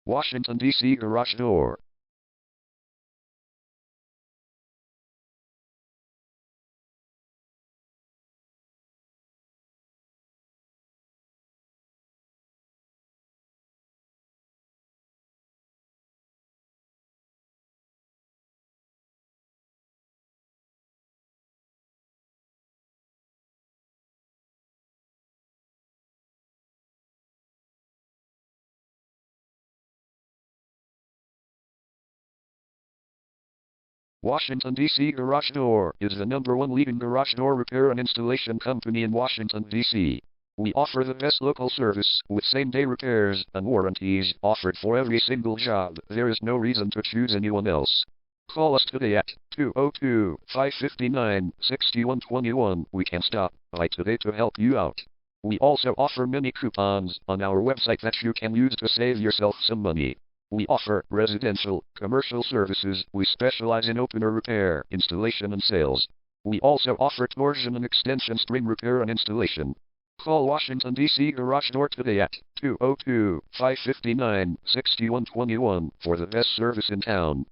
Washington, D.C. garage door. Washington, D.C. Garage Door is the #1 leading garage door repair and installation company in Washington, D.C. We offer the best local service with same-day repairs and warranties offered for every single job. There is no reason to choose anyone else. Call us today at 202-559-6121. We can stop by today to help you out. We also offer many coupons on our website that you can use to save yourself some money. We offer residential, commercial services. We specialize in opener repair, installation and sales. We also offer torsion and extension string repair and installation. Call Washington, D.C. Garage Door today at 202-559-6121 for the best service in town.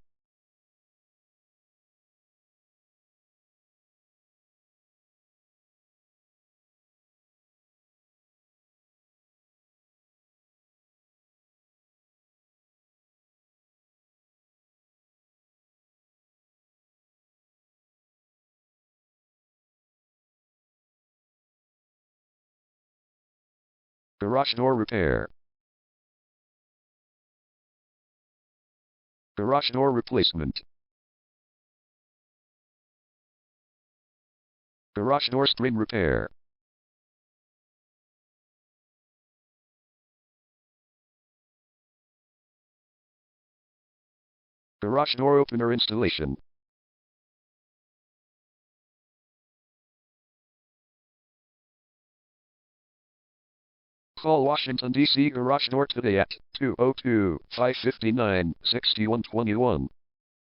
Garage door repair. Garage door replacement. Garage door string repair. Garage door opener installation. Call Washington, D.C. Garage Door today at 202-559-6121.